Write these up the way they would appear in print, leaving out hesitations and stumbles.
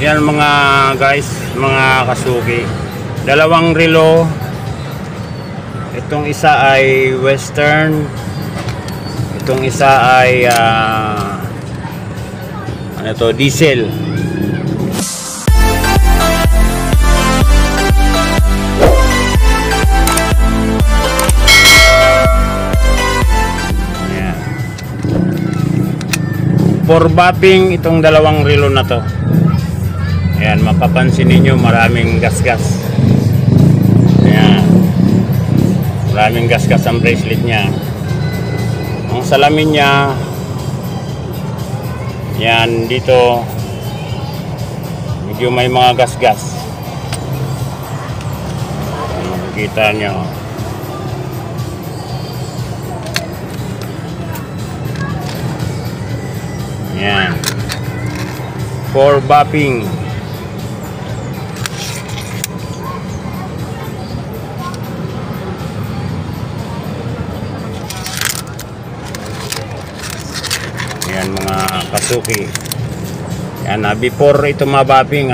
Yan mga guys, mga kasuki. Dalawang relo. Itong isa ay western. Itong isa ay ano to, diesel. Ayan. For bapping itong dalawang relo na to. Ayan, mapapansin ninyo maraming gasgas. Ayan. Maraming gasgas ang bracelet niya. Ang salamin niya, yan dito, medyo may mga gasgas. Makikita nyo. Yan. For bapping. Yan mga kasuki. Yan before ito mabapping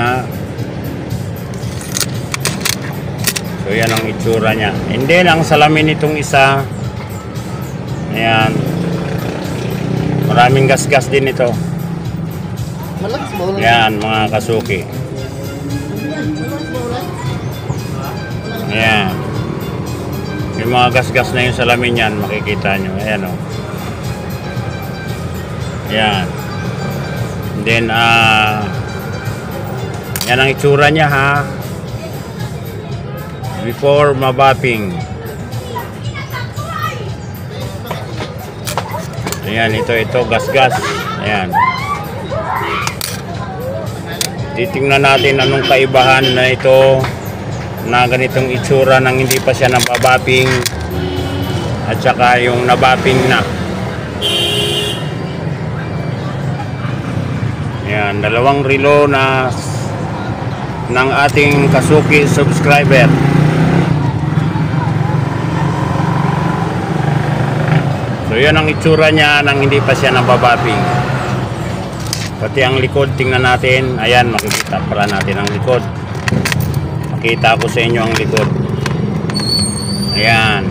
So yan ang itsura niya. Hindi lang salamin itong isa. Ayan. Maraming gasgas din ito. Yan mga kasuki. Ayan. Yung mga gasgas na yung salamin yan, makikita nyo. Ayan o. Yan. Then yan ang itsura niya before mabapping. Ayan, ito gasgas. Ayan. Titingnan natin anong kaibahan na ito na ganitong itsura nang hindi pa siya nababapping at saka yung nabapping na. Yan, dalawang relo na ng ating kasuki subscriber. So yan ang itsura niya nang hindi pa siya nababapping. Pati ang likod, tingnan natin. Ayan, makikita pala natin ang likod. Makita ko sa inyo ang likod. Ayan.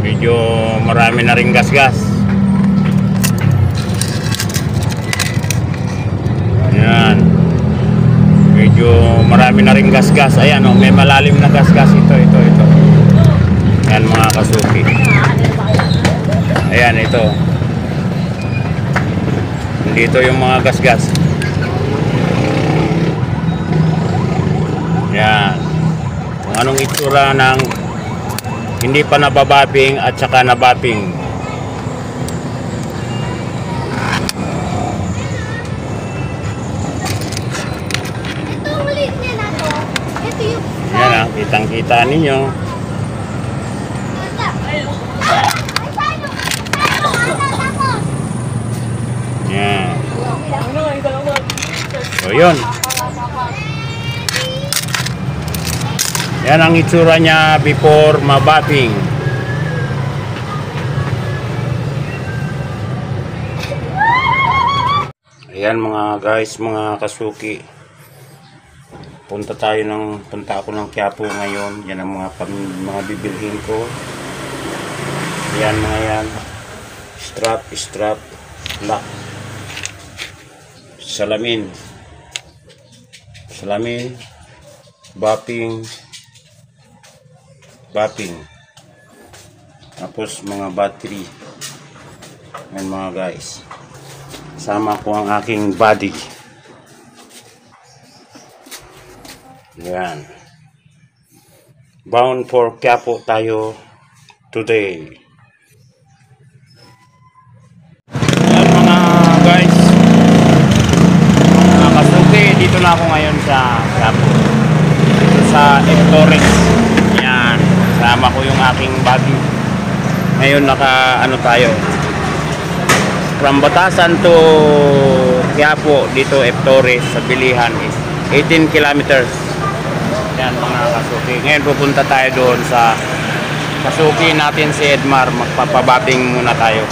Medyo marami na ring gasgas. Ayan. Medyo marami na ring gasgas. Ayan may malalim na gasgas ito. Ayan mga kasuki. Ayan ito. Dito yung mga gasgas. Ayan. Kung anong itsura ng hindi pa nababapping at saka nabapping. Yan kitang-kita ninyo. Yan. So yun. Yan ang itsura niya before mabapping. Ayan mga guys, mga kasuki. Punta ako ng Quiapo ngayon. Yan ang mga bibilhin ko. Yan mga yan. Strap, lock. Salamin, bapping. Tapos mga battery. Yan mga guys. Sama ko ang aking body. Yan. Bound for Quiapo tayo today. Yan mga guys. Mga kasuki, dito na ako ngayon sa Quiapo. Dito sa F-Torres. Yan. Sama ko yung aking body. Ngayon tayo. From Batasan to Quiapo, dito F-Torres sa bilihan is 18 kilometers. Yan mga kasuki. Ngayon pupunta tayo doon sa kasuki natin si Edmar. Magpapabapping muna tayo.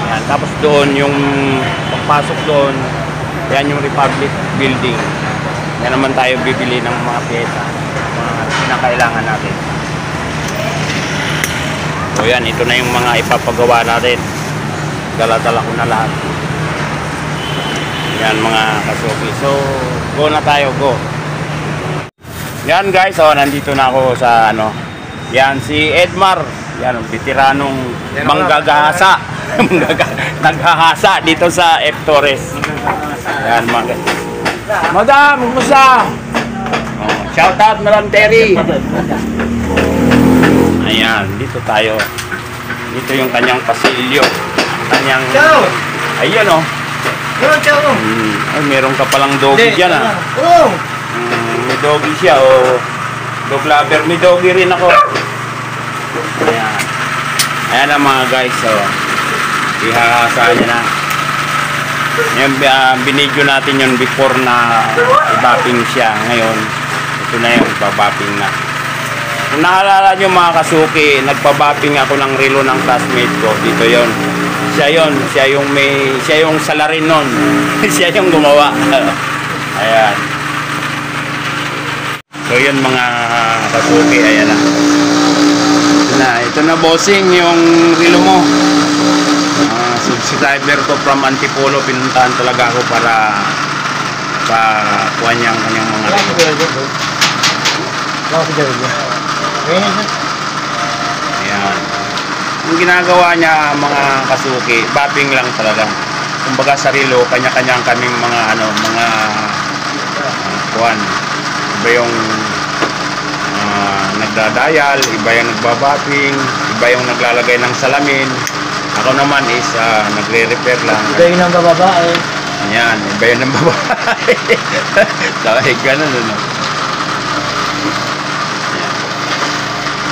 Yan. Tapos doon yung pagpasok doon Yan yung Republic Building. Yan naman tayo bibili ng mga pyesa, mga kinakailangan natin. So yan, ito na yung mga ipapagawa natin. Dala-dala ko na lahat. Yan mga kasuki. So, go na tayo, go. Yan guys, nandito na ako sa yan si Edmar. Yan, veteranong manggagahasa. Naghahasa dito sa F. Torres. Yan mga guys. Madam, kumusta? Shout out Madam Terry. Ayan, dito tayo. Dito yung kanyang pasilyo. Kanyang... Ayan ay, meron ka palang doggy dyan may doggy siya dog lover. May doggy rin ako. Ayan. Ayan ang mga guys. Ihahasa niya na. Yung binidyo natin yun before na ibapping siya. Ngayon, ito na yung ibabapping na. Kung naalala nyo mga kasuki, nagpabapping ako ng relo ng classmate ko. Dito yon. Siya yung salarin nun. Siya yung gumawa. Ayan. So yun mga kasuki, ayan na. Ito na bossing yung relo mo. Subscriber ko from Antipolo, pinuntahan talaga ako para kuha niyang kanyang mga relo. Ayan. Ang ginagawa niya mga kasuki, bapping lang talaga. Kumbaga sa relo, kanya-kanyang kaming mga kuhan. Iba yung nagdadial, iba yung nagbabapping, iba yung naglalagay ng salamin. Ako naman is nagre-repair lang. Iba yung ng babae. Ayan, iba yung ng babae. Dahil ganun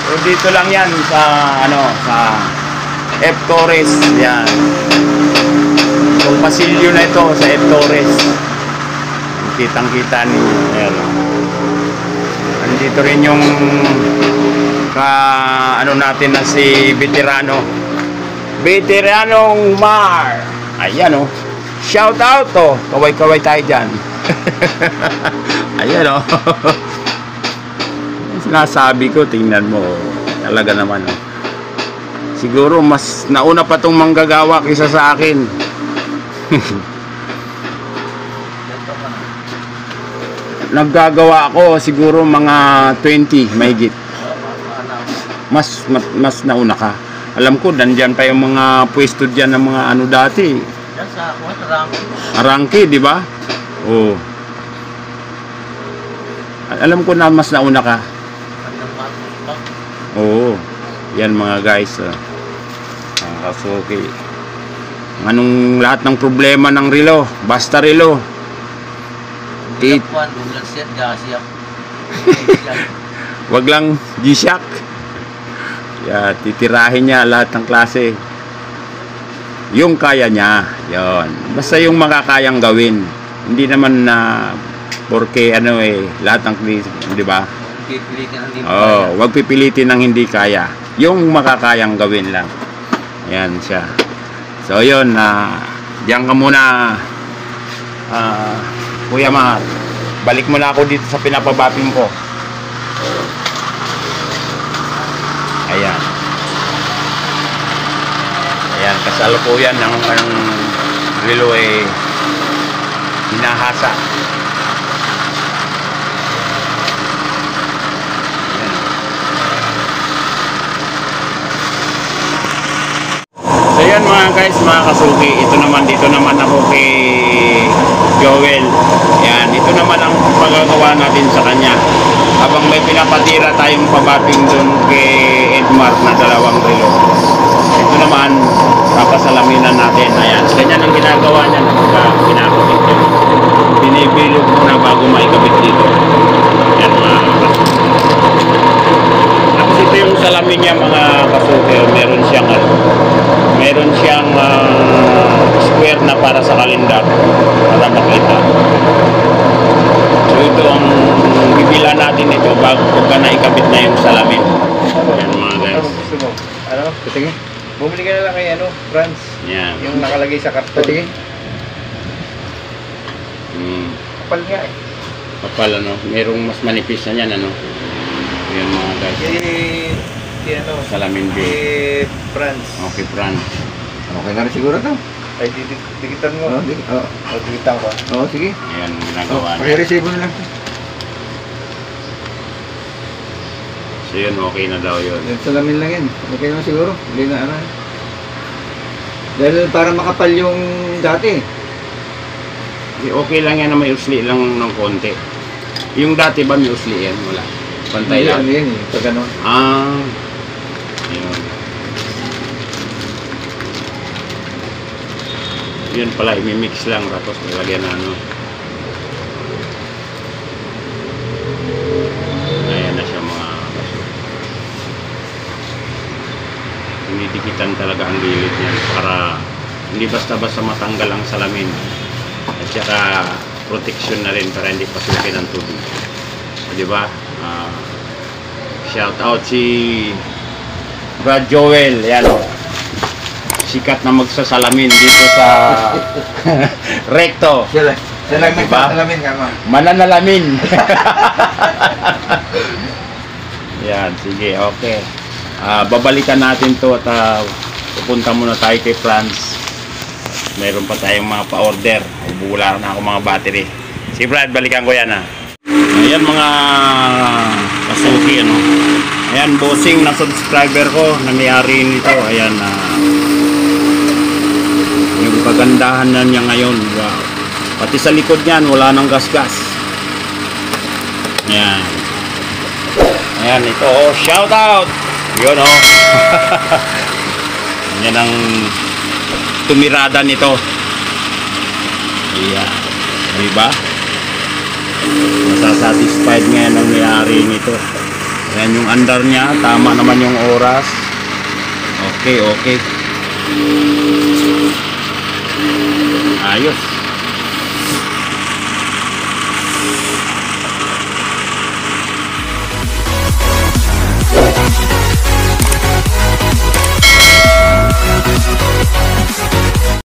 So dito lang yan sa sa F. Torres. Yan. Yung pasilyo na ito sa F. Torres. Kitang-kita ninyo. Ayan. Andito rin yung natin na si Veteranong Mar. Ayan Shout out Kaway-kaway tayo dyan. Ayan Sinasabi ko, tingnan mo. Talaga naman siguro mas nauna pa tong manggagawa kaysa sa akin. Naggagawa ako siguro mga 20 mahigit. Mas nauna ka. Alam ko nandiyan pa yung mga pwesto diyan ng mga dati. Arangke, di ba? Alam ko na mas nauna ka. Yan mga guys. Kasuki. Anong lahat ng problema ng relo? Basta relo. Wag lang G-Shock. Titirahin niya lahat ng klase. Yung kaya niya. Yon. Basta yung makakayang gawin. Hindi naman na porque lahat ng di ba? Wag pipilitin ng hindi kaya. Yung makakayang gawin lang. Yan siya. So yun, diyan ka muna Kuya Mar. Balik mo na ako dito sa pinapabapping ko. Ayan. Ayan, kasalukuyan ng relo hinahasa. So yan mga guys, mga kasuki, dito naman ako kay Joel. Yan, ito naman ang pagagawa natin sa kanya. Habang may pinapatira tayong pabapping doon kay Edmar na dalawang relo. Ito naman, papasalaminan natin. Ayan, ganyan ang ginagawa niya na kinakabit niya. Binibilog muna bago maikabit dito. Yan mga kasuki. Tapos ito yung salamin niya mga kasuki. Meron siyang square na para sa kalendar para makita. So ito ang bibila natin ito bago pagka naikabit na yung salamin. Yan mga guys. Patingin. Bumili ka na lang kay France. Yan. Yung nakalagay sa karton. Patingin. Kapal nga eh. Kapal ano, merong mas manipis na yan ano. Yan mga guys. Salamin din. France. Okay, Fran. Okay na rin siguro to. Ay, dikitan mo. Dikitan ko. Oo, sige. Ayan, ginagawa niya. Pag-receive mo na lang. So yun, okay na daw yun. Yung salamin lang yan. Okay naman siguro. Hindi na ano. Dahil para makapal yung dati. Okay lang yan na may usli lang ng konti. Yung dati ba may usli yan? Wala. Pantay Hindi, lang. ano yan eh. Pag ano. Yun. Yun pala, imimix lang tapos nilagyan na ano. Ayan na siya mga kaso. Dinidikitan talaga ang gilid niyan para hindi basta-basta matanggal ang salamin. At saka protection na rin para hindi pasukin ang tubig. Di ba? Shout out si Brad Joel. Yan o. Sikat na magsasalamin dito sa Recto. Sila lang Diba? salamin ka ma. Mananalamin. Yan, sige, okay. Babalikan natin to at pupunta muna tayo kay France. Mayroon pa tayong mga pa-order. Bubula na ako mga battery. Si Brad, balikan ko yan ha. Ayan mga kasuki ano. Ayan, bossing na subscriber ko na may-ari nito. Ayan, yung kagandahan na niya ngayon. Wow. Pati sa likod niyan, wala nang gasgas. Ayan. Ayan, ito oh, shout out. Yun oh. Yan ang tumirada nito. Ayan. Diba? Masasatisfied ngayon ang may-ari nito. Ayan yung andar niya. Tama naman yung oras. Okay, okay. Ayos.